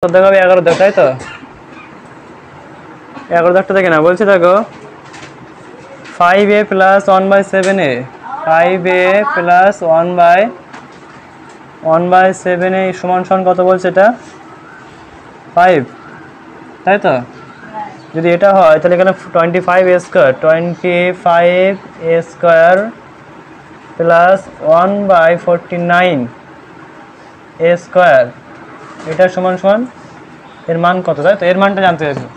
দেখো 11 দাগ, তাই তো 11 দাগটা দেখে না বলছি। দেখো 5a plus 1/7a 5a plus 1/7a সমান সমান কত বলছে? এটা 5, তাই তো। যদি এটা হয় তাহলে এখানে 25a square 25a square plus 1/49a square এটা সমান সমান এর মান কত, তাই তো। এর মানটা জানতে চাইছো,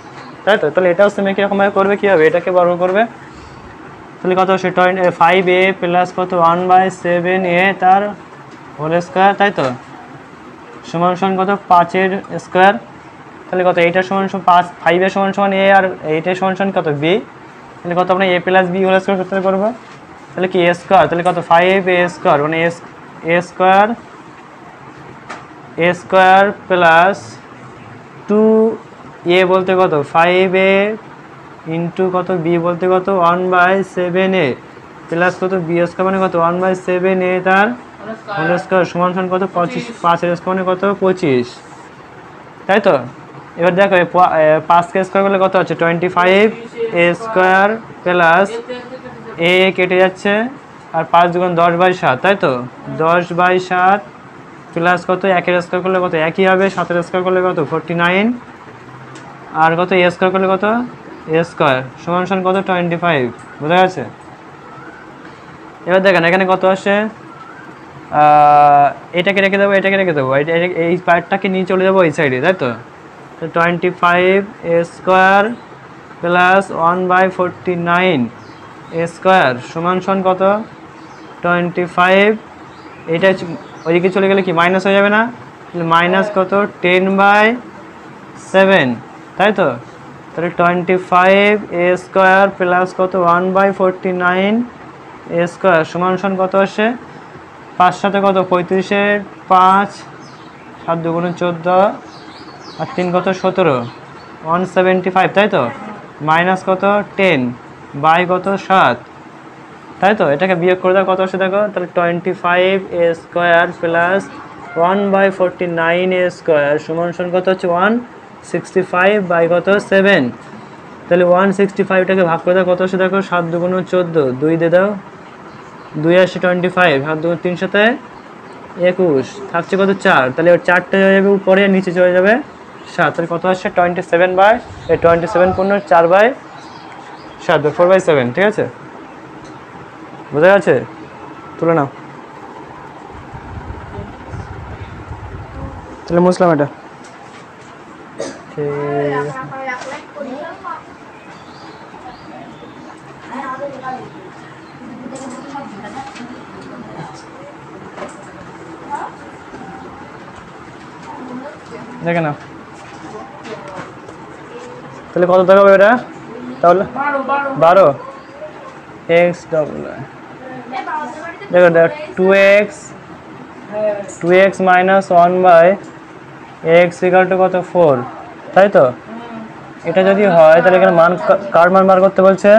তাই তো। তাহলে এটাও সেম একই রকমভাবে করবে। কী হবে? এটাকে বর্গ করবে, তাহলে কত হচ্ছে 5a প্লাস কত 1/7a তার হোল স্কোয়ার, তাই তো, সমান সমান কত 5-এর স্কোয়ার। তাহলে কত? এইটার সমান সমান 5, 5-এর সমান সমান a আর এইটার সমান সমান কত b। তাহলে কত আমরা a plus b whole square সূত্রে করবো। তাহলে কি a স্কোয়ার, তাহলে কত 5a স্কোয়ার মানে a স্কোয়ার প্লাস 2a বলতে কত 5a ইন্টু কত b বলতে কত 1/7a প্লাস কত b স্কোয়ার মানে কত 1/7a তার হোল স্কোয়ার সমান সমান কত 25, 5-এর স্কোয়ার মানে কত 25, তাই তো। এবার দেখো 5কে স্কোয়ার করলে কত হচ্ছে 25a স্কোয়ার প্লাস a কেটে যাচ্ছে আর 5 দুগুণ 10/7, তাই তো 10/7 প্লাস কত 1-এর স্কোয়ার করলে কত একই হবে, 7-এর স্কোয়ার করলে কত 49 আর কত a স্কোয়ার করলে কত a স্কোয়ার সমান সমান কত 25, বোঝা গেছে। এবার দেখেন এখানে কত আসে, এটাকে রেখে দেবো, এটাকে রেখে দেবো, এই পার্টটাকে নিয়ে চলে যাবো এই সাইডে, তাই তো। 25a square plus 1/49 a square সমান সমান কত 25। এটা ওইদিকে চলে গেলে কি মাইনাস হয়ে যাবে না? মাইনাস কত 10/7, তাই তো। তাহলে 25a স্কোয়ার প্লাস কত 1/49 a স্কোয়ার সমান সমান কত আসে 5 সাথে কত 35-এর 5, 7 দুগুণ 14 আর 3 কত 17, 175, তাই তো। মাইনাস কত 10 বাই কত 7, তাই তো। এটাকে বিয়োগ করে দাও কত আসে দেখো। তাহলে 25a square plus 1/49a square সমান সমান কত হচ্ছে 165 বাই কত 7। তাহলে 165টাকে ভাগ করে দাও কত আসে দেখো 7 দুগুণ 14, 2 দিয়ে দাও 2 আসে 25, 7 দুগুণ 3 সাথে 21 থাকছে কত 4। তাহলে 4টা হয়ে যাবে উপরে আর নিচে চলে যাবে 7। তাহলে কত আসছে 27 পূর্ণ 4/7 4/7, ঠিক আছে, বোঝা গেছে। তুলে নাও, তাহলে মুসলাম এটা দেখে নাও। তাহলে কত দেখাবো এটা? তাহলে 12 x ডবল দেখো 2x minus 1/x equal to কত 4, তাই তো। এটা যদি হয় তাহলে এখানে মান কার মান বার করতে বলছে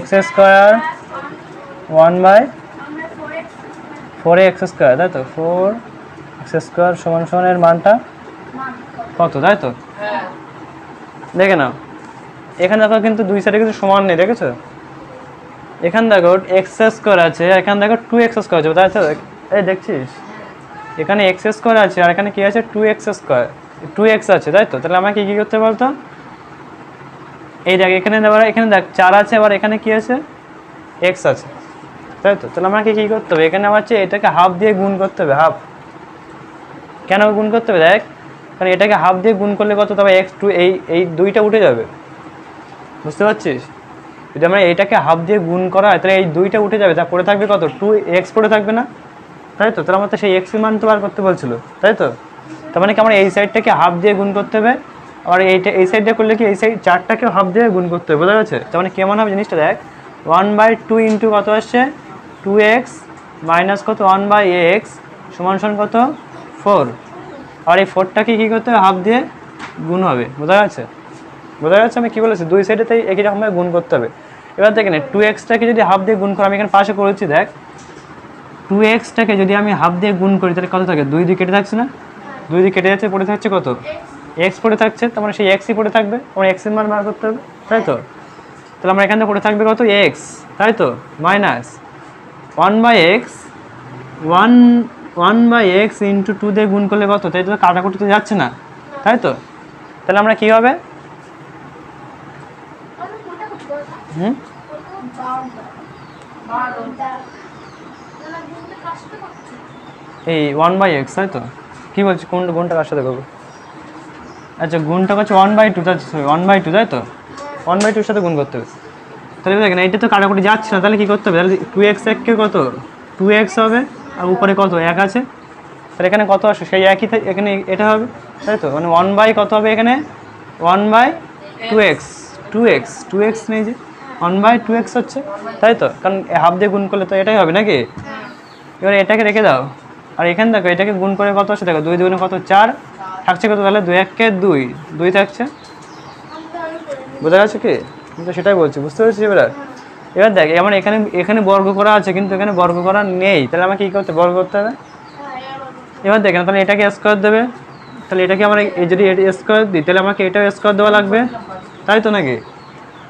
x স্কোয়ার 1/4x স্কোয়ার, তাই তো 4x স্কোয়ার সমান সমান এর মানটা কত, তাই তো। দেখে নাও এখানে দেখো কিন্তু দুই সাইডে কিছু সমান নেই, দেখেছো। এখানে দেখো এক্স স্কোয়ার আছে, এখানে দেখো 2x স্কোয়ার আছে, তাই তো। এই দেখছিস এখানে x স্কোয়ার আছে আর এখানে কি আছে 2x স্কোয়ার 2x আছে, তাই তো। তাহলে আমাকে কি করতে বলতো, এই দেখ এখানে এখানে দেখ 4 আছে আবার এখানে কি আছে x আছে, তাই তো। তাহলে আমাকে কি করতে হবে, এখানে আমার হচ্ছে এটাকে হাফ দিয়ে গুণ করতে হবে। হাফ কেন গুণ করতে হবে দেখ, কারণ এটাকে হাফ দিয়ে গুণ করলে কত তবে x2 এই দুইটা উঠে যাবে, বুঝতে পারছিস। যদি আমরা এইটাকে হাফ দিয়ে গুণ করা হয় তাহলে এই দুইটা উঠে যাবে, তা পড়ে থাকবে কত 2x পড়ে থাকবে না, তাই তো। তাহলে আমার তো সেই x এর মান তো বার করতে বলছিল, তাই তো। তার মানে কি আমার এই সাইডটাকে হাফ দিয়ে গুণ করতে হবে, আর এই সাইডটা করলে কি এই সাইড 4টাকে হাফ দিয়ে গুণ করতে হবে, বোঝা গেছে। তার মানে কেমন হবে জিনিসটা দেখ 1/2 ইন্টু কত আসছে 2x মাইনাস কত 1/x সমান সমান কত 4, আর এই 4টাকে কী করতে হবে হাফ দিয়ে গুণ হবে, বোঝা যাচ্ছে। আমি কী বলেছি দুই সাইডে তাই একই রকমভাবে গুণ করতে হবে। এবার দেখেন 2xটাকে যদি হাফ দিয়ে গুণ করি, আমি এখানে পাশে করেছি দেখ 2xটাকে যদি আমি হাফ দিয়ে গুণ করি তাহলে কত থাকে 2 দিয়ে কেটে থাকছে না, 2 দিয়ে কেটে যাচ্ছে, পড়ে থাকছে কত এক্স পড়ে থাকছে, তার মানে সেই এক্সই পড়ে থাকবে, আমার এক্সের মান বার করতে হবে, তাই তো? তাহলে আমরা এখানে পড়ে থাকবে কত এক্স, তাই তো, মাইনাস 1/x 1/x ইন্টু 2 দিয়ে গুণ করলে কত, তাই তো? কাটাকুটিতে যাচ্ছে না, তাই তো? তাহলে আমরা কী হবে, এই 1/x, তাই তো? কী বলছি, কোন গুণটা কার সাথে করবো? আচ্ছা, গুণটা হচ্ছে 1/2, 1/2, তাই তো? 1/2 সাথে গুণ করতে হবে। তাহলে দেখেন এইটা তো কাটাকুটি যাচ্ছে না, তাহলে কী করতে হবে, তাহলে 2x এককে কত 2x হবে, আর উপরে কত 1 আছে, তাহলে এখানে কত আসে সেই একই, এখানে এটা হবে, তাই তো? মানে 1/ কত হবে এখানে 1/2x 2x নেই যে 1/2x হচ্ছে, তাই তো? কারণ হাফ দিয়ে গুণ করলে তো এটাই হবে নাকি? এবার এটাকে রেখে দাও, আর এখানে দেখো এটাকে গুণ করে কত আসে, দেখো 2 2 কত 4 থাকছে কত, তাহলে 2 1 কে 2 থাকছে, বোঝা গেছে কি? কিন্তু সেটাই বলছি, বুঝতে পেরেছি? এবার দেখ আমার এখানে বর্গ করা আছে, কিন্তু এখানে বর্গ করা নেই, তাহলে আমাকে কী করতে, বর্গ করতে হবে। এবার দেখেন তাহলে এটাকে স্কোয়ার দেবে, তাহলে এটাকে আমরা যদি স্কোয়ার দিই তাহলে আমাকে এটাও স্কোয়ার দেওয়া লাগবে, তাই তো নাকি?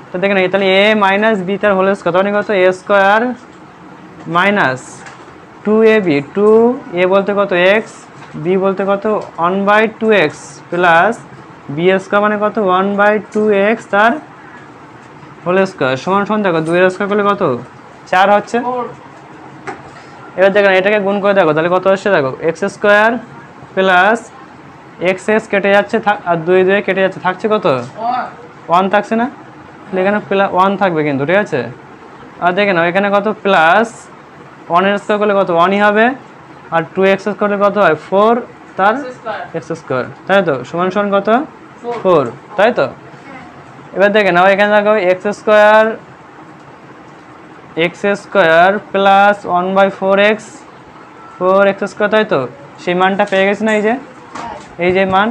তো দেখেন তাহলে a মাইনাস বি তার হোল স্কোয়ার, তাহলে কত a square minus 2ab, 2a বলতে কত x, b বলতে কত 1/2x প্লাস বি স্কোয়ার মানে কত 1/2x তার হোল স্কোয়ার সমান সমান, দেখো 2 এর স্কোয়ার করলে কত 4 হচ্ছে। এবার দেখেন এটাকে গুণ করে দেখো, তাহলে কত আসছে, দেখো এক্স স্কোয়ার প্লাস এক্স কেটে যাচ্ছে, আর 2 2 কেটে যাচ্ছে, থাকছে কত 1 থাকছে না, তাহলে এখানে 1 থাকবে কিন্তু, ঠিক আছে? আর দেখে নাও এখানে কত প্লাস 1 এর স্কোয়ার করলে কত 1ই হবে, আর 2x করলে কত হয় 4 তার এক্স স্কোয়ার, তাই তো? সমান সমান কত 4, তাই তো? এবার দেখে নাও এখানে দেখো x square plus 1/4x 4x square, তাই তো? সেই মানটা পেয়ে গেছে না, এই যে মান,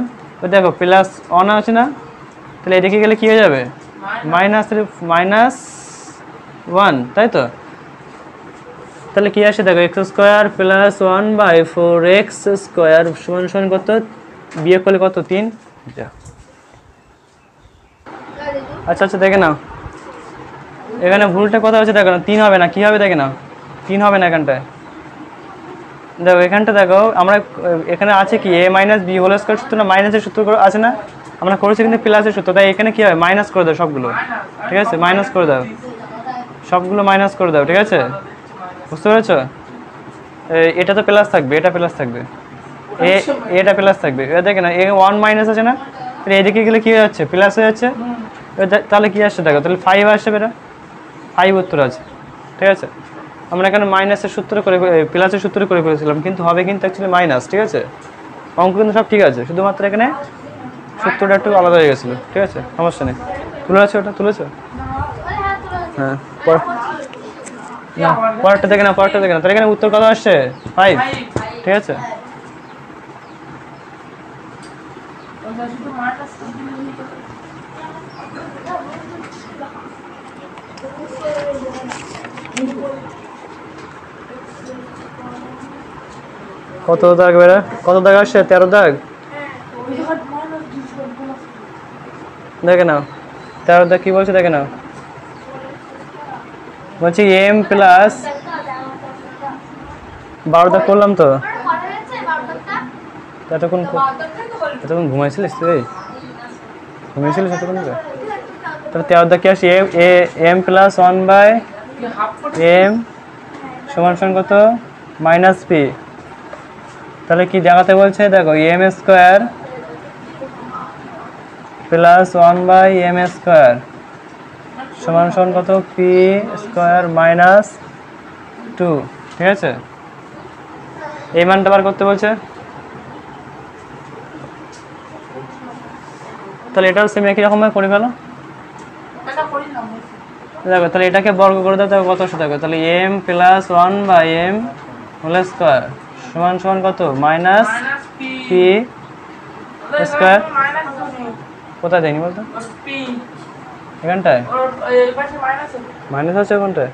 দেখো প্লাস 1 আছে না, তাহলে এদিকে গেলে কী হয়ে যাবে -1, তাই তো? তাহলে কী আসে দেখো x square plus 1/4x square সমান সমান কত, বিয়োগ করলে কত 3। আচ্ছা দেখে নাও এখানে ভুলটা কথা হচ্ছে, দেখো না 3 হবে না, কী হবে দেখে নাও 3 হবে না এখানটায়, দেখো এখানটা দেখো আমরা এখানে আছে কি a minus b whole square সূত্র না, মাইনাসের সূত্র আছে না, আমরা করেছি কিন্তু প্লাসের সূত্র, তাই এখানে কী হবে মাইনাস করে দাও সবগুলো, ঠিক আছে? মাইনাস করে দাও সবগুলো, মাইনাস করে দাও, ঠিক আছে? বুঝতে পেরেছো? এটা তো প্লাস থাকবে, এটা প্লাস থাকবে, এটা প্লাস থাকবে, এবার দেখে না 1 মাইনাস আছে না, তাহলে এদিকে গেলে কী হয়ে যাচ্ছে প্লাস হয়ে যাচ্ছে, তাহলে কী আসছে দেখো, তাহলে 5 আসছে, এটা 5 উত্তর আছে, ঠিক আছে? আমরা এখানে মাইনাসের সূত্র করে প্লাসের সূত্র করে ফেলেছিলাম, কিন্তু হবে কিন্তু অ্যাকচুয়ালি মাইনাস, ঠিক আছে? অঙ্ক কিন্তু সব ঠিক আছে, শুধুমাত্র এখানে সূত্রটা একটু আলাদা হয়ে গেছিলো, ঠিক আছে? সমস্যা নেই। তুলেছো ওটা, তুলেছো? হ্যাঁ, না পরেরটা দেখে না, তাহলে এখানে উত্তর কত আসছে 5, ঠিক আছে? কত দাগ বেড়া, কত দাগ আসছে 13 দাগ, দেখে নাও 13 দাগ কি বলছে, দেখে নাও বলছি m প্লাস 12 দাগ করলাম তো, এতক্ষণ ঘুমাইছিলিস তুই, ঘুমিয়েছিলিস এতক্ষণ? তাহলে 13 দাগ কি আসছে m প্লাস 1/m সমান সমান কত মাইনাস p, তাহলে কি দেখাতে বলছে, দেখো m square plus 1/m square সমান সমান কত p স্কোয়ার মাইনাস 2, ঠিক আছে? এই মানটা বার করতে বলছে, তাহলে এটাও সেম একই রকমভাবে করে ফেলো, দেখো তাহলে এটাকে বর্গ করে দাও, দেখো কত আসে, দেখো তাহলে m plus 1/m whole square সমান সমান কত মাইনাস p স্কোয়ার, কোথায় দেয়নি বলতো এখানটায় মাইনাস আছে, ওখানটায়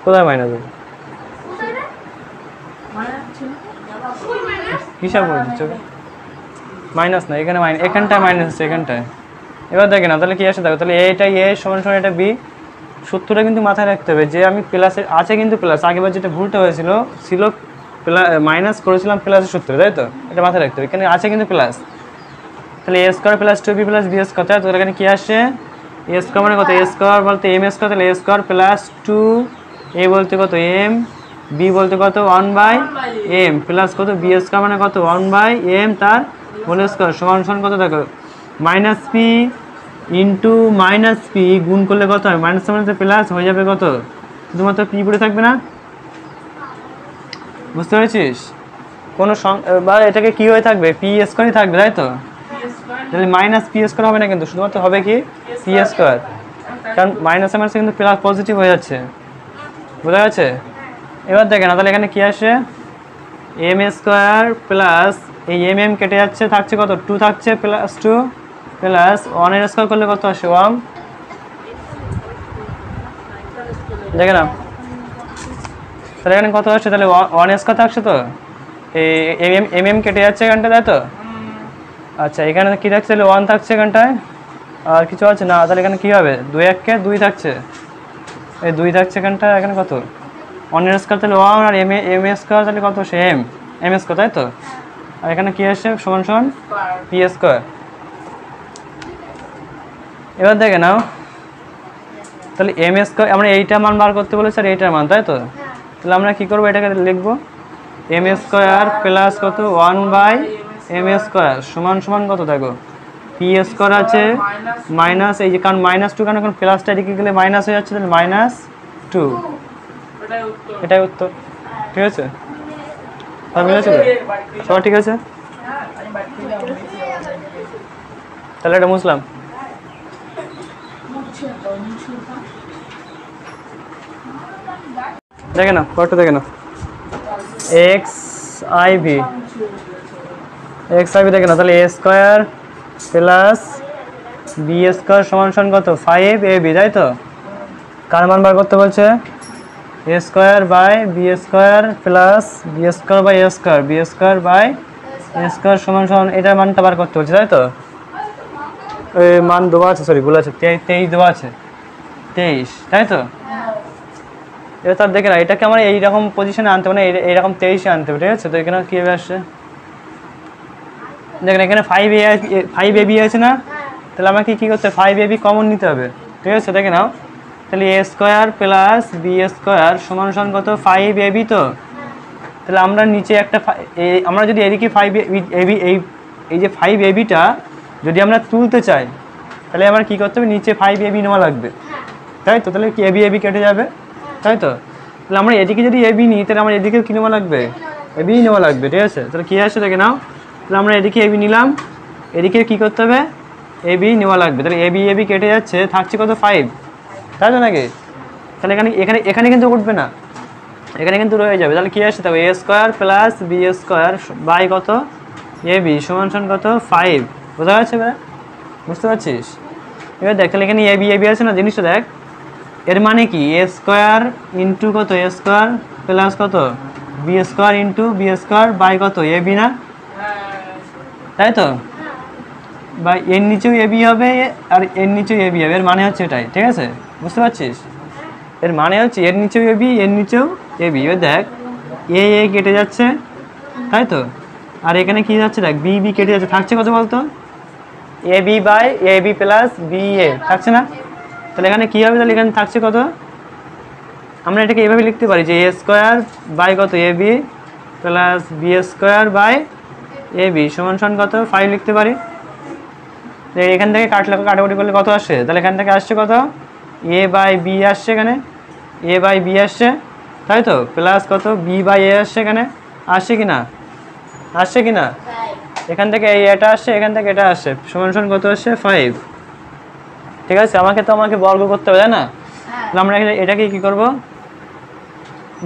কোথায় মাইনাস আছে, কিসব বলছিস? মাইনাস না, এখানে এখানটায় মাইনাস আছে এখানটায়। এবার দেখে না তাহলে কি আসে দেখো, তাহলে এটা এ সমান সমান এটা বি। সূত্রটা কিন্তু মাথায় রাখতে হবে যে আমি প্লাসের আছে কিন্তু প্লাস, আগেবার যেটা ভুলটা হয়েছিল ছিল প্লাস মাইনাস করেছিলাম প্লাসের সূত্রে, তাই তো? এটা মাথায় রাখতে হবে, এখানে আছে কিন্তু প্লাস। তাহলে A square plus 2b plus B square, তাই তো? এখানে কি আসে এ স্কোয়ার মানে কত, এ স্কোয়ার বলতে এম স্কোয়ার, তাহলে এ স্কোয়ার প্লাস 2 এ বলতে কত এম, বি বলতে কত 1/m প্লাস কত বি স্কোয়ার মানে কত 1/m তার হোল স্কোয়ার সমান সমান কত দেখো minus P into minus P গুণ করলে কত হয়, মাইনাস মানে প্লাস হয়ে যাবে কত, শুধুমাত্র পি পড়ে থাকবে না। বুঝতে পেরেছিস? কোনো বা এটাকে কি হয়ে থাকবে, পি স্কোয়ারই থাকবে, তাই তো? তাহলে মাইনাস পি স্কোয়ার হবে না কিন্তু, শুধুমাত্র হবে কি পি স্কোয়ার, কারণ মাইনাসে মাইনাসে কিন্তু প্লাস পজিটিভ হয়ে যাচ্ছে। বোঝা গেছে? এবার দেখে না তাহলে এখানে কি আসে এম স্কোয়ার প্লাস এই এম এম কেটে যাচ্ছে, থাকছে কত 2 থাকছে প্লাস 2 প্লাস 1 স্কোয়ার করলে কত আসে 1। দেখে না তাহলে এখানে কত আসছে, তাহলে 1 স্কোয়ার থাকছে তো, এই এম এম কেটে যাচ্ছে এখানটা, তাই তো? আচ্ছা এখানে কী থাকছে, তাহলে 1 থাকছে এখানটায়, আর কিছু আছে না। তাহলে এখানে কী হবে 2 1 2 থাকছে, এই 2 থাকছে এখানটা, এখানে কত 1 স্কোয়ার তাহলে 1 আর এম স্কোয়ার তাহলে কত সে এম স্কোয়ার, তাই তো? আর এখানে কী আসছে সমান সমান পি স্কোয়ার। এবার দেখে নাও তাহলে এম স্কোয়ার আমরা এইটার মান বার করতে বলেছি আর এইটার মান, তাই তো? তাহলে আমরা কী করবো, এটাকে লিখবো এম স্কোয়ার প্লাস কত 1/m স্কোয়ার সমান সমান কত দেখো পি স্কোয়ার আছে মাইনাস এই যে, কারণ -2 কারণ এখন প্লাসটা এদিকে গেলে মাইনাস হয়ে যাচ্ছে, তাহলে -2, এটাই উত্তর। ঠিক আছে? সব মিলেছে তো? সব ঠিক আছে? তাহলে এটা মুছলাম। দেখে না কত, দেখে না এক্স আইভি দেখে না, তাহলে A square plus B square সমান সমান কত 5ab, তাই তো? কার মান বার করতে বলছে, A square by B square plus B square by A square, B square by A square সমান সমান এটার মানটা বার করতে বলছে, তাই তো? ওই মান দেওয়া আছে, সরি ভুল আছে, 23 দেওয়া আছে, 23, তাই তো? এবার তার দেখে না এটাকে আমার এইরকম পজিশনে আনতে হবে না, এইরকম 23-এ আনতে হবে, ঠিক আছে? তো এখানে কীভাবে আসছে দেখেন, এখানে 5ab আছে না, তাহলে আমাকে কী করতে হবে 5ab কমন নিতে হবে, ঠিক আছে? দেখে নাও তাহলে A square plus B square সমান সমান কত 5ab, তো তাহলে আমরা নিচে একটা আমরা যদি এদিকে 5ab এই যে 5abটা যদি আমরা তুলতে চাই তাহলে আমার কী করতে হবে, নিচে 5ab নেওয়া লাগবে, তাই তো? তাহলে কি ab কেটে যাবে, তাই তো? তাহলে আমরা এদিকে যদি ab নিই তাহলে আমার এদিকেও কী নেওয়া লাগবে, ab নেওয়া লাগবে, ঠিক আছে? তাহলে কী আসছে দেখে নাও, তাহলে আমরা এদিকে ab নিলাম, এদিকে কী করতে হবে ab নেওয়া লাগবে, তাহলে ab কেটে যাচ্ছে, থাকছে কত 5, তাই তো নাকি? তাহলে এখানে কিন্তু উঠবে না, এখানে কিন্তু রয়ে যাবে। তাহলে কী আসছে তবে A square plus B square by কত ab সমান সমান কত 5। বোঝা যাচ্ছে এবার? বুঝতে পারছিস? এবার দেখ তাহলে এখানে ab আছে না, জিনিসটা দেখ, এর মানে কি এ স্কোয়ার ইন্টু কত এ স্কোয়ার প্লাস কত B square into b square by কত ab না, তাই তো? বা এর নিচেও ab হবে আর এর নিচেও ab হবে, এর মানে হচ্ছে এটাই, ঠিক আছে? বুঝতে পারছিস? এর মানে হচ্ছে এর নিচেও ab এর নিচেও ab। এবার দেখ এ কেটে যাচ্ছে, তাই তো? আর এখানে কি যাচ্ছে দেখ বি কেটে যাচ্ছে, থাকছে কত বলতো ab by ab plus B A, থাকছে না? তাহলে এখানে কী হবে, তাহলে এখানে থাকছে কত, আমরা এটাকে এভাবে লিখতে পারি যে এ স্কোয়ার বাই কত ab plus B square by ab সমান সমান কত 5 লিখতে পারি। এখান থেকে কাটাকুটি করলে কত আসছে, তাহলে এখান থেকে আসছে কত এ বাই বি আসছে, এখানে এ বাই বি আসছে, তাই তো? প্লাস কত বি বাই এ আসছে, এখানে আসছে কি না, আসছে কি না? এখান থেকে এটা আসছে, এখান থেকে এটা আসছে, সমান সমান কত আসছে 5, ঠিক আছে? আমাকে বর্গ করতে হবে, তাই না? তাহলে আমরা এটাকে কী করবো,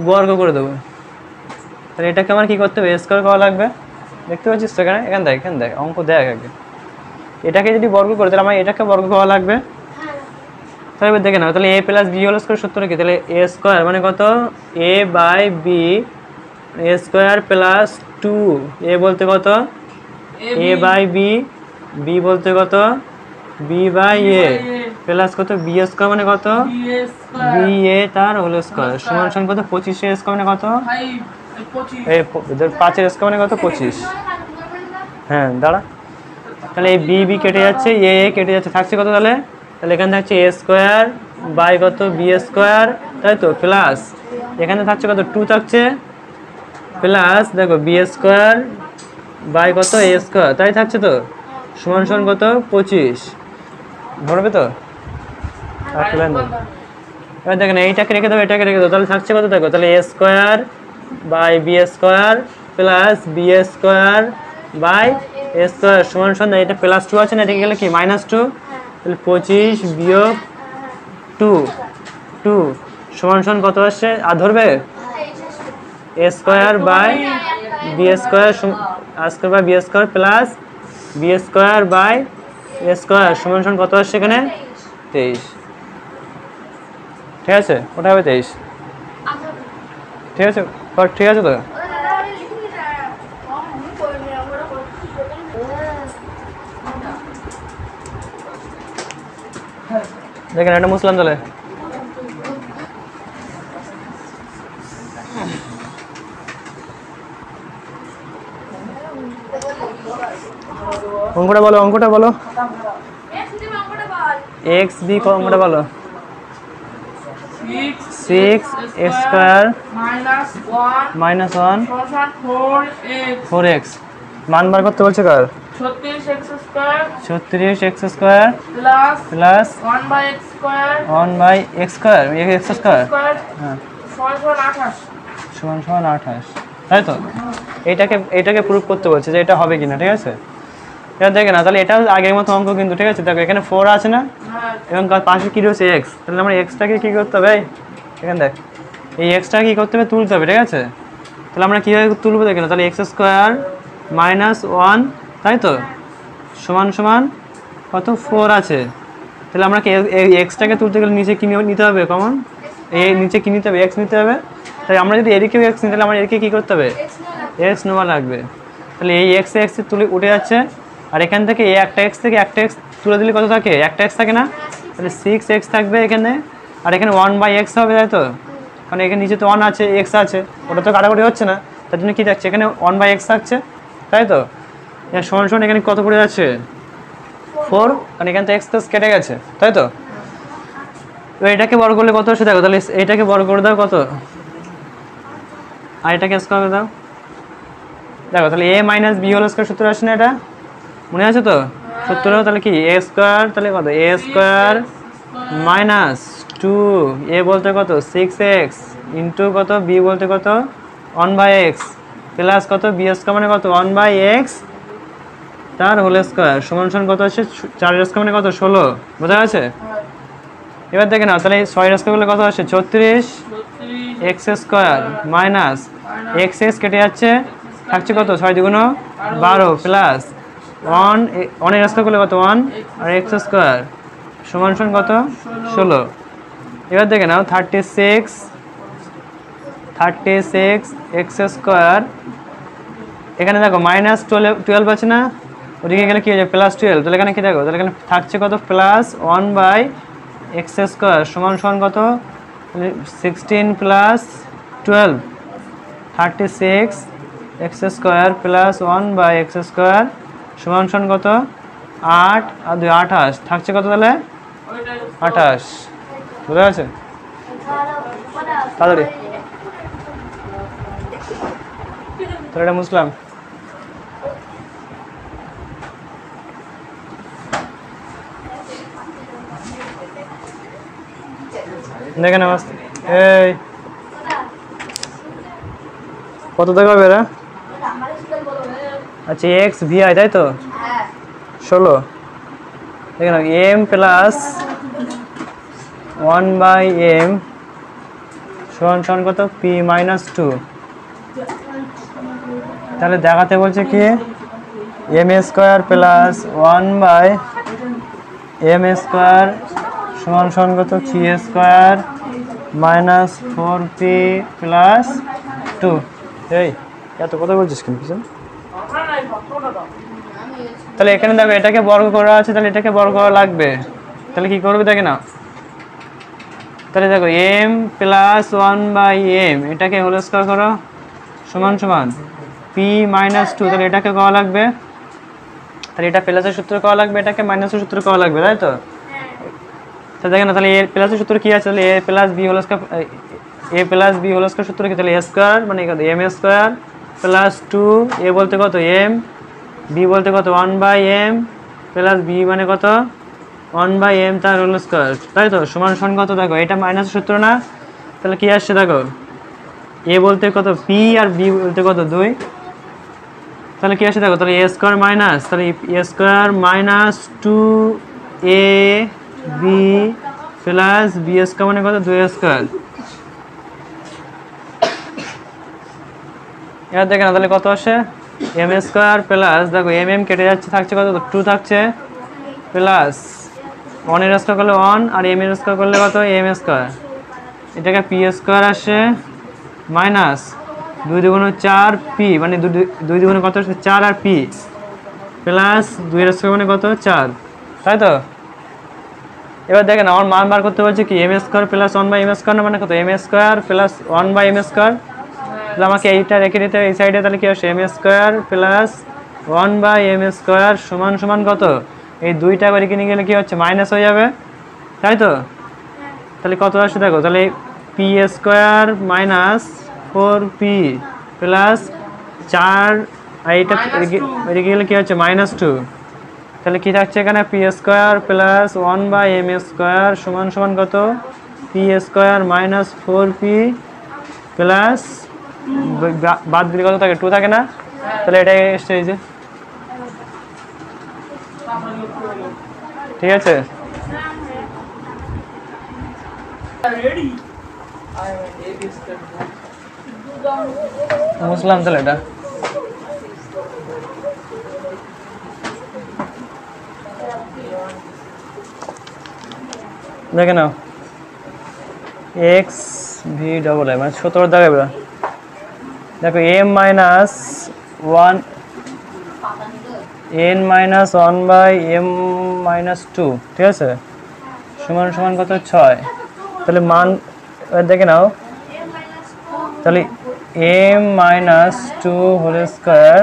বর্গ করে দেবো। তাহলে এটাকে আমার কী করতে হবে, স্কোয়ার করা লাগবে, দেখতে পাচ্ছিস তো? এখানে দেখ অঙ্ক দেখ আগে, এটাকে যদি বর্গ করে তাহলে আমার এটাকে বর্গ করা লাগবে। তাহলে এবার দেখে নাও তাহলে A plus B whole square সূত্র কি, তাহলে এ স্কোয়ার মানে কত A by B A square plus 2 A বলতে কত এ বাই বি, বি বলতে কত বি বাই এ প্লাস কত বি স্কোয়ার মানে কত বি এ তার হোল স্কোয়ার সমান সমান কত 25 এর স্কোয়ার মানে কত এই 5 এর স্কোয়ার মানে কত 25। হ্যাঁ দাঁড়া, তাহলে এই বি বি কেটে যাচ্ছে, এ এ কেটে যাচ্ছে, থাকছে কত তাহলে তাহলে এখানে থাকছে এ স্কোয়ার বাই কত বি স্কোয়ার, তাই তো, প্লাস এখানে থাকছে কত 2 থাকছে, প্লাস দেখো বি স্কোয়ার বাই কত এ স্কোয়ার, তাই থাকছে তো, সমান সমান কত 25 ধরবে তো। এবার দেখেন এইটাকে রেখে দাও, এটাকে রেখে দাও, তাহলে থাকছে কত দেখো, তাহলে A square by B square plus B square by A square সমান সমান, এটা প্লাস 2 আছে না, এটাকে গেলে কি -2, তাহলে 25 বিয়োগ 2 সমান সমান কত আসছে আর ধরবে A square by B square by B square plus B square by A square সমান সমান কত আসছে এখানে 23। ঠিক আছে, ওটা হবে 23। ঠিক আছে, ঠিক আছে তো। দেখেন এটা মুসলাম তাহলে অঙ্কটা বলো, অঙ্কটা বলো, এক্স বি অঙ্কটা বলো। 6 x স্কয়ার মাইনাস 1 4x মান বার করতে বলছে কার 36 x square plus 1 by x square হ্যাঁ সমান সমান 28, তাই তো। এটাকে প্রুফ করতে বলছে যে এটা হবে কিনা, ঠিক আছে। এটা দেখে না, তাহলে এটাও আগের মতো অঙ্ক কিন্তু, ঠিক আছে। দেখো এখানে 4 আছে না, এবং পাশে কি রয়েছে x, তাহলে আমরা xটাকে কি করতে হবে, এখানে দেখ এই xটাকে কি করতে হবে তুলতে হবে, ঠিক আছে। তাহলে আমরা কীভাবে তুলবো দেখে না, তাহলে x স্কোয়ার মাইনাস 1, তাই তো, সমান সমান কত 4 আছে। তাহলে আমরা এই xটাকে তুলতে গেলে নিচে কি নিতে হবে কমন, এই নিচে কি নিতে হবে x নিতে হবে। তাই আমরা যদি এদিকেও x নিই তাহলে আমরা এদিকে কী করতে হবে x নেওয়া লাগবে। তাহলে এই x তুলে উঠে যাচ্ছে, আর এখান থেকে এই একটা x থেকে একটা x তুলে দিলে কত থাকে, একটা x থাকে না, তাহলে 6x থাকবে এখানে, আর এখানে 1/x হবে, তাই তো, কারণ এখানে নিচে তো 1 আছে x আছে, ওটা তো কাটাকুটি হচ্ছে না, তার জন্য কী থাকছে এখানে 1/x থাকছে, তাই তো। সমান সমান এখানে কত পড়ে যাচ্ছে 4, কারণ এখান থেকে x কেটে গেছে, তাই তো। তো এটাকে বড় করলে কত আসে দেখো, তাহলে এইটাকে বড় করে দাও কত, আর এটাকে স্কোয়ার করে দাও, দেখো তাহলে a minus b whole square সূত্র আসে না, এটা মনে আছে তো সূত্র, তাহলে কি a স্কোয়ার, তাহলে কত a স্কোয়ার মাইনাস 2 a বলতে কত 6x ইন্টু কত b বলতে কত 1/x প্লাস কত b স্কোয়ার মানে কত 1/x তার হোল স্কোয়ার সমান সমান কত আসে 4 স্কোয়ার মানে কত 16, বোঝা গেছে। এবার দেখে নাও, তাহলে 6 স্কোয়ার করলে কত আসে 36 x স্কোয়ার মাইনাস x কেটে যাচ্ছে, থাকছে কত 6 দুগুণ 12 প্লাস 1 এর স্কোয়ার করলে কত 1 আর x স্কোয়ার সমান সমান কত 16। এবার দেখে নাও 36 x স্কোয়ার, এখানে দেখো মাইনাস 12 আছে না, ওদিকে গেলে কি হয়ে যাবে +12, তাহলে এখানে কি দেখো, তাহলে এখানে থাকছে কত প্লাস 1/x স্কোয়ার সমান সমান কত 16 plus 12 36 x square plus 1/x square সমান সমান কত 8 আর 2 28, থাকছে কত তাহলে 28, বুঝা গেছে। তাড়াতাড়ি তাহলে এটা মুসলাম, দেখে না এই কত দেখাবে এরা, আচ্ছা এক্স ভি আই, তাই তো 16, দেখে না এম প্লাস 1/m সমান সমান কত পি মাইনাস 2, তাহলে দেখাতে বলছে কি M square plus 1/m square সমান সমান কত P square minus 4p plus 2। এই এত কথা বলছিস কেন পিছনে? তাহলে এখানে দেখো এটাকে বর্গ করা আছে, তাহলে এটাকে বর্গ করা লাগবে। তাহলে কি করবে দেখে না, তাহলে দেখো m প্লাস 1/m এটাকে হোল স্কয়ার করো সমান সমান p মাইনাস 2, তাহলে এটাকে করা লাগবে, তাহলে এটা প্লাসের সূত্র করা লাগবে, এটাকে মাইনাসের সূত্র করা লাগবে, তাই তো? তাহলে দেখেন তাহলে এ প্লাসের সূত্র কি আছে, তাহলে a plus b whole square, a plus b whole square সূত্র কি, তাহলে a স্কয়ার মানে কত m স্কয়ার প্লাস 2, a বলতে কত m, b বলতে কত 1/m প্লাস b মানে কত 1/m তার হোল স্কয়ার, তাই তো? সমান সমান কত দেখো, এটা মাইনাসের সূত্র না, তাহলে কি আসছে দেখো a বলতে কত p আর b বলতে কত 2, তাহলে কি আসছে দেখো, তাহলে a স্কয়ার মাইনাস, তাহলে a square minus 2ab plus b square মানে কত 2 স্কয়ার। এবার দেখেন তাহলে কত আসে m স্কয়ার প্লাস দেখো m কেটে যাচ্ছে, থাকছে কত 2 থাকছে, প্লাস 1 এর স্কয়ার করলে 1 আর m এর স্কয়ার করলে কত m স্কয়ার, এটাকে p স্কয়ার আসে মাইনাস 2 দুগুণ 4 p মানে 2 দুগুণ কত আসে 4 আর p প্লাস 2 এর স্কয়ার মানে কত 4, তাই তো? এবার দেখেন আমার মান বার করতে বলছে কি m square plus 1/m square মানে কত m square plus 1/m square, তাহলে আমাকে এইটা রেখে দিতে এই সাইডে, তাহলে কি আসে m square plus 1/m square সমান সমান কত, এই দুইটা করে কিনে গেলে কি হচ্ছে মাইনাস হয়ে যাবে, তাই তো? তাহলে কত আসে দেখো, তাহলে p square minus 4p plus 4 আর এইটা এদিকে গেলে কি হচ্ছে মাইনাস 2, তাহলে কি থাকছে এখানে p square plus 1/m square সমান সমান কত p square minus 4p plus বাদ দিলে কত থাকে 2 থাকে না, তাহলে এটাই এসছে এই যে, ঠিক আছে? বুঝলাম, তাহলে এটা দেখে নাও এক্স ভি ডবল আই মানে 17 দেখাবে, দেখো m minus 1 n minus 1/m minus 2, ঠিক আছে, সমান সমান কত 6, তাহলে মান দেখে নাও, তাহলে m minus 2 whole square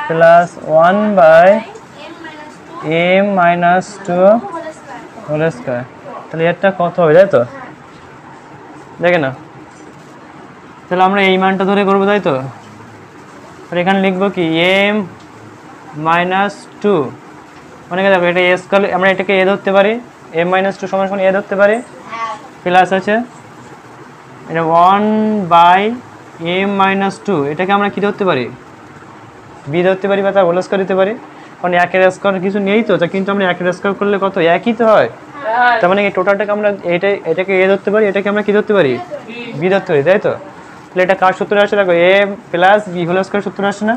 plus 1/m minus 2 whole square, তাহলে এটা কত হবে, তাই তো? দেখে না, তাহলে আমরা এই মানটা ধরে করবো, তাই তো? আর এখানে লিখবো কি m মাইনাস 2 মানে দেখো এটা এস করলে আমরা এটাকে এ ধরতে পারি, m মাইনাস 2 সমান সমান এ ধরতে পারি, প্লাস আছে এটা 1/m মাইনাস 2 এটাকে আমরা কি ধরতে পারি b ধরতে পারি বা তার হোল স্কয়ার দিতে পারি, কারণ একের স্কয়ার কিছু নেই তো, কিন্তু আমরা একের স্কয়ার করলে কত একই তো হয়, তার মানে এই টোটালটাকে আমরা এটাকে এ ধরতে পারি, এটাকে আমরা কি ধরতে পারি b ধরতে পারি, তাই তো? তাহলে এটা কার সূত্র আসে দেখো a plus b whole square সূত্র আসে না,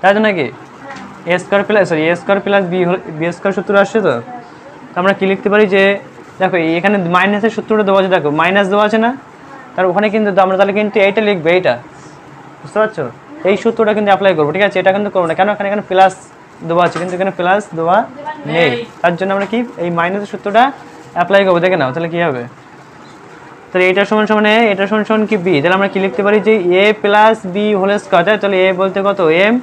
তাই তো নাকি? a square plus sorry a square plus b square সূত্র আসছে, তো আমরা কি লিখতে পারি যে দেখো এখানে মাইনাসের সূত্রটা দেওয়া আছে, দেখো মাইনাস দেওয়া আছে না, তার ওখানে কিন্তু আমরা তাহলে কিন্তু এইটা লিখবে, এইটা বুঝতে পারছো, এই সূত্রটা কিন্তু অ্যাপ্লাই করবো, ঠিক আছে? এটা কিন্তু করবো না, কেন এখানে প্লাস দেওয়া আছে কিন্তু এখানে প্লাস দেওয়া নেই, তার জন্য আমরা কি এই মাইনাসের সূত্রটা অ্যাপ্লাই করবো, দেখে নাও তাহলে কি হবে, তাহলে এটা সমান সমান a, এটা সমান সমান কি b, তাহলে আমরা কি লিখতে পারি যে a plus b whole square, তাহলে a বলতে কত m,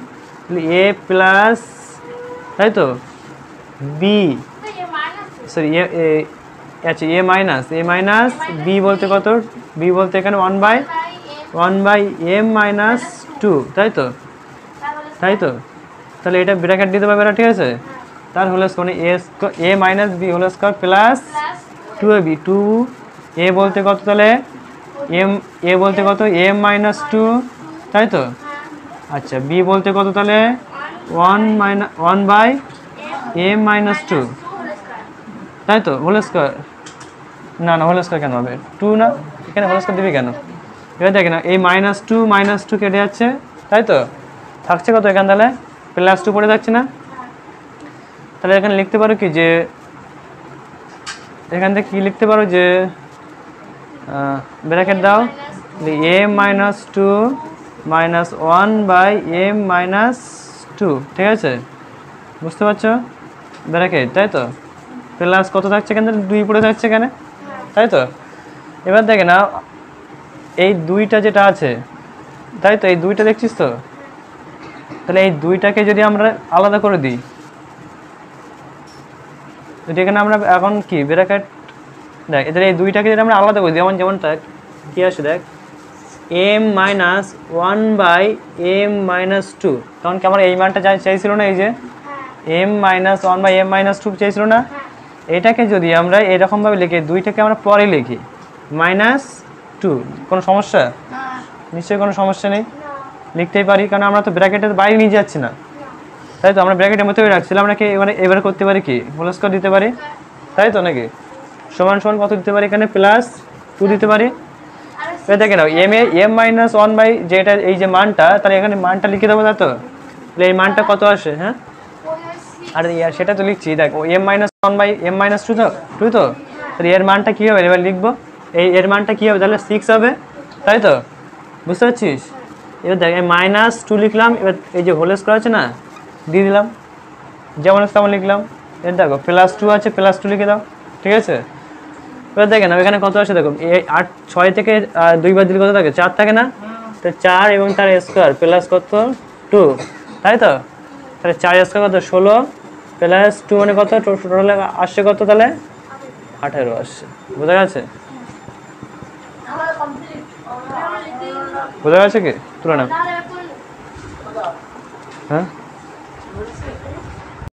তাহলে a প্লাস তাই তো b সরি আচ্ছা a মাইনাস b বলতে কত, b বলতে এখানে 1/m মাইনাস 2, তাই তো? তাহলে এটা ব্র্যাকেট দিতে পারবে না, ঠিক আছে? তার হোল স্কয়ার মানে a minus b whole square plus 2ab 2 a বলতে কত, তাহলে a বলতে কত m মাইনাস 2, তাই তো? আচ্ছা b বলতে কত, তাহলে 1/m মাইনাস 2, তাই তো? হোল স্কয়ার না হোল স্কয়ার কেন হবে 2 না, এখানে হোল স্কয়ার দিবি কেন? এবার দেখে না এই -2 কেটে যাচ্ছে, তাই তো? থাকছে কত এখানে, তাহলে +2 পড়ে যাচ্ছে না, তাহলে এখানে লিখতে পারো কি যে এখান থেকে কি লিখতে পারো যে ব্র্যাকেট দাও a minus 2 minus 1/m minus 2, ঠিক আছে? বুঝতে পারছো? ব্র্যাকেট, তাই তো? প্লাস কত থাকছে এখানে? 2 পড়ে থাকছে এখানে, তাই তো? এবার দেখে না এই 2টা যেটা আছে, তাই তো? এই 2টা দেখছিস তো? তাহলে এই 2টাকে যদি আমরা আলাদা করে দিই, যদি এখানে আমরা এখন কি ব্র্যাকেট দেখ, এদের এই 2টাকে যদি আমরা আলাদা করে দিই, যেমনটা কি আসে দেখ, m-1/m-2, তখন কি আমার এই মানটা চাইছিল না? এই যে m-1/m-2 চাইছিল না? এটাকে যদি আমরা এরকমভাবে লিখি, 2টাকে আমরা পরে লিখি -2, কোনো সমস্যা? নিশ্চয়ই কোনো সমস্যা নেই, লিখতেই পারি, কারণ আমরা তো ব্র্যাকেটের বাইরে নিয়ে যাচ্ছি না, তাই তো? আমরা ব্র্যাকেটের মধ্যে রাখছিলাম, আমরা কি এবারে করতে পারি কি হোল স্কয়ার দিতে পারি, তাই তো? নাকি সমান সমান কত দিতে পারি এখানে? +2 দিতে পারি। এবার দেখে নাও m-1 যেটা এই যে মানটা, তাহলে এখানে মানটা লিখে দেবো, তাই তো? তাহলে এই মানটা কত আসে? হ্যাঁ, আর সেটা তো লিখছি, দেখ m-1/m-2 তো 2 তো, তাহলে এর মানটা কী হবে এবার লিখবো, এর মানটা কী হবে তাহলে? 6 হবে, তাই তো? বুঝতে পারছিস? এবার দেখ -2 লিখলাম, এবার এই যে হোল স্কয়ার আছে না, দিয়ে দিলাম, যেমন আছে তেমন লিখলাম। এর দেখো +2 আছে, +2 লিখে দাও, ঠিক আছে? এবার দেখে না এখানে কত আসে, দেখো 6 থেকে 2 বাদ দিলে কত থাকে? 4 থাকে না? তো 4 এবং তার স্কয়ার প্লাস কত? 2, তাই তো? তাহলে 4 স্কয়ার কত? 16 +2 মানে কত? টোটাল আসছে কত তাহলে? 18 আসছে। বোঝা গেছে? বোঝা গেছে কি? তুলে নাও। হ্যাঁ।